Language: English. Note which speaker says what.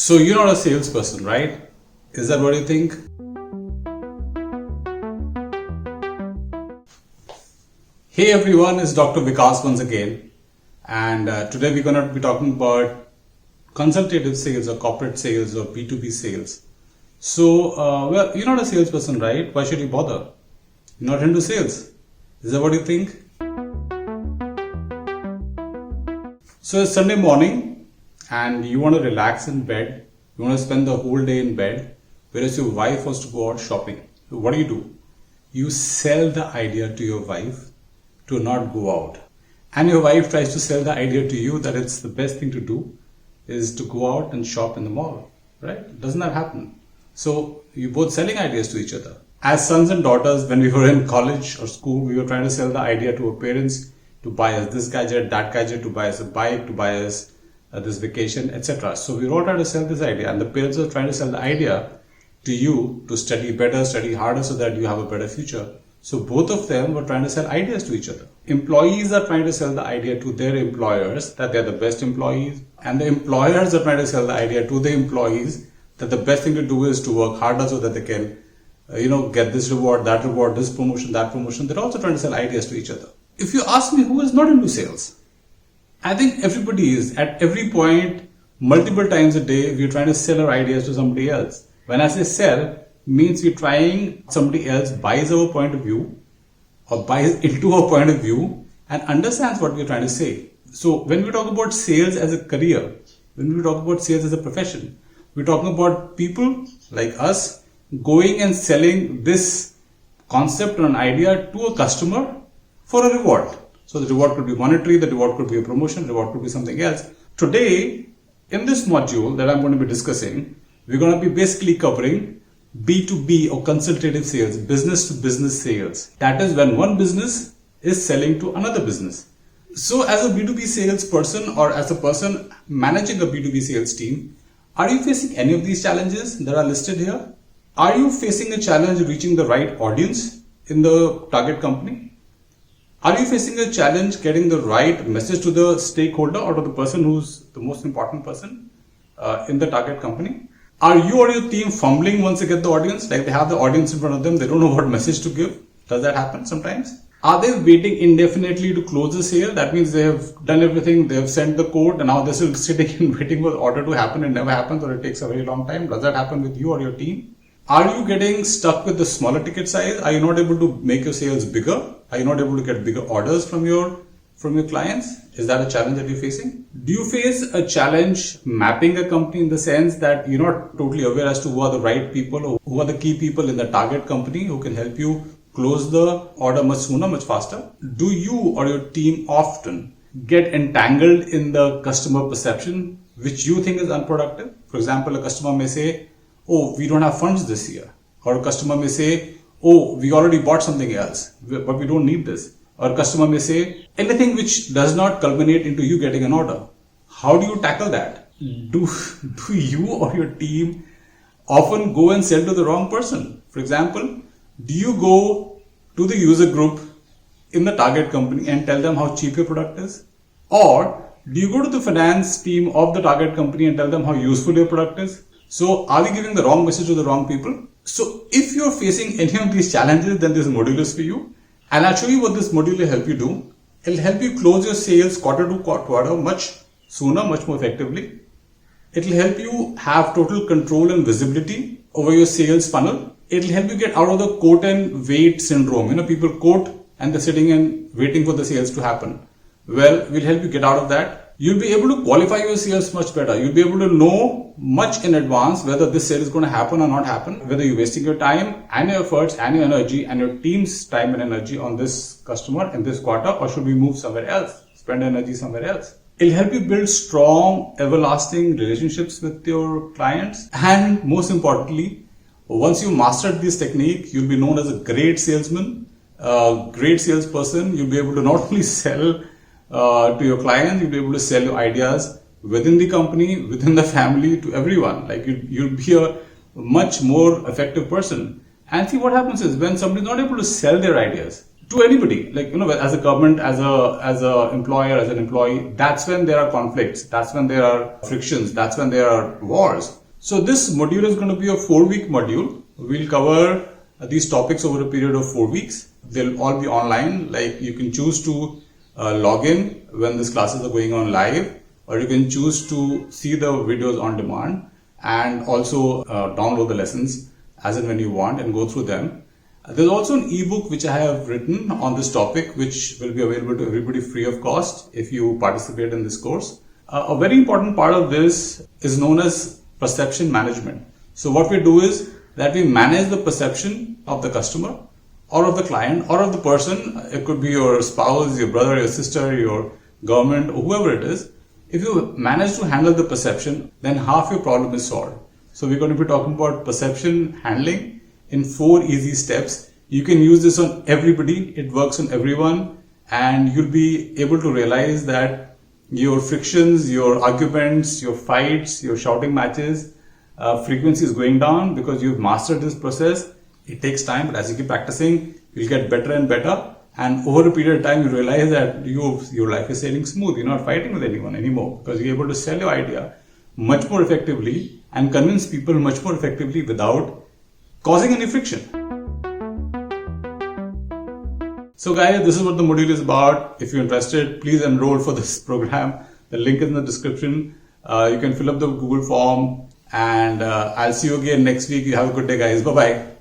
Speaker 1: So you're not a salesperson, right? Is that what you think? Hey everyone, it's Dr. Vikas once again, and today we're going to be talking about consultative sales or corporate sales or B2B sales. So, well, you're not a salesperson, right? Why should you bother? You're not into sales. Is that what you think? So it's Sunday morning and you want to relax in bed. You want to spend the whole day in bed, whereas your wife wants to go out shopping. So what do? You sell the idea to your wife to not go out. And your wife tries to sell the idea to you that it's the best thing to do is to go out and shop in the mall, right? Doesn't that happen? So you're both selling ideas to each other. As sons and daughters, when we were in college or school, we were trying to sell the idea to our parents to buy us this gadget, that gadget, to buy us a bike, to buy us this vacation, etc. So we were all trying to sell this idea, and the parents are trying to sell the idea to you to study better, study harder so that you have a better future. So both of them were trying to sell ideas to each other. Employees are trying to sell the idea to their employers that they're the best employees, and the employers are trying to sell the idea to the employees that the best thing to do is to work harder so that they can get this reward, this promotion, that promotion. They're also trying to sell ideas to each other. If you ask me who is not into sales, I think everybody is. At every point, multiple times a day, we're trying to sell our ideas to somebody else. When I say sell, means we're trying somebody else buys our point of view or buys into our point of view and understands what we're trying to say. So when we talk about sales as a career, when we talk about sales as a profession, we're talking about people like us going and selling this concept or an idea to a customer for a reward. So the reward could be monetary, the reward could be a promotion, the reward could be something else. Today, in this module that I'm going to be discussing, we're going to be basically covering B2B or consultative sales, business to business sales. That is when one business is selling to another business. So as a B2B salesperson or as a person managing a B2B sales team, are you facing any of these challenges that are listed here? Are you facing a challenge reaching the right audience in the target company? Are you facing a challenge getting the right message to the stakeholder or to the person who's the most important person in the target company? Are you or your team fumbling once they get the audience? Like they have the audience in front of them, they don't know what message to give. Does that happen sometimes? Are they waiting indefinitely to close the sale? That means they have done everything, they have sent the code, and now they're still sitting and waiting for the order to happen. It never happens or it takes a very long time. Does that happen with you or your team? Are you getting stuck with the smaller ticket size? Are you not able to make your sales bigger? Are you not able to get bigger orders from your clients? Is that a challenge that you're facing? Do you face a challenge mapping a company in the sense that you're not totally aware as to who are the right people or who are the key people in the target company who can help you close the order much sooner, much faster? Do you or your team often get entangled in the customer perception which you think is unproductive? For example, a customer may say, oh, we don't have funds this year. Or a customer may say, oh, we already bought something else, but we don't need this. Or a customer may say, anything which does not culminate into you getting an order. How do you tackle that? Do you or your team often go and sell to the wrong person? For example, do you go to the user group in the target company and tell them how cheap your product is? Or do you go to the finance team of the target company and tell them how useful your product is? So are we giving the wrong message to the wrong people? So if you're facing any of these challenges, then this module is for you. And I'll show you what this module will help you do. It'll help you close your sales quarter to quarter much sooner, much more effectively. It'll help you have total control and visibility over your sales funnel. It'll help you get out of the quote and wait syndrome. People quote and they're sitting and waiting for the sales to happen. Well, we'll help you get out of that. You'll be able to qualify your sales much better. You'll be able to know much in advance whether this sale is going to happen or not happen, whether you're wasting your time and your efforts and your energy and your team's time and energy on this customer in this quarter, or should we move somewhere else, spend energy somewhere else. It'll help you build strong, everlasting relationships with your clients. And most importantly, once you mastered this technique, you'll be known as a great salesman, a great salesperson. You'll be able to not only sell to your clients, you'll be able to sell your ideas within the company, within the family, to everyone. Like you'll be a much more effective person. And see, what happens is when somebody's not able to sell their ideas, to anybody, like, as a government, as a employer, as an employee. That's when there are conflicts, that's when there are frictions, that's when there are wars. So this module is going to be a 4-week module. We'll cover these topics over a period of 4 weeks. They'll all be online. Like, you can choose to log in when these classes are going on live, or you can choose to see the videos on demand and also download the lessons as and when you want and go through them. There's also an ebook which I have written on this topic, which will be available to everybody free of cost if you participate in this course. A very important part of this is known as perception management. So what we do is that we manage the perception of the customer or of the client or of the person. It could be your spouse, your brother, your sister, your government, or whoever it is. If you manage to handle the perception, then half your problem is solved. So we're going to be talking about perception handling in 4 easy steps. You can use this on everybody. It works on everyone, and you'll be able to realize that your frictions, your arguments, your fights, your shouting matches, frequency is going down because you've mastered this process. It takes time, but as you keep practicing, you'll get better and better. And over a period of time, you realize that your life is sailing smooth. You're not fighting with anyone anymore because you're able to sell your idea much more effectively and convince people much more effectively without causing any friction. So guys, this is what the module is about. If you're interested, please enroll for this program. The link is in the description. You can fill up the Google form, and I'll see you again next week. You have a good day, guys. Bye-bye.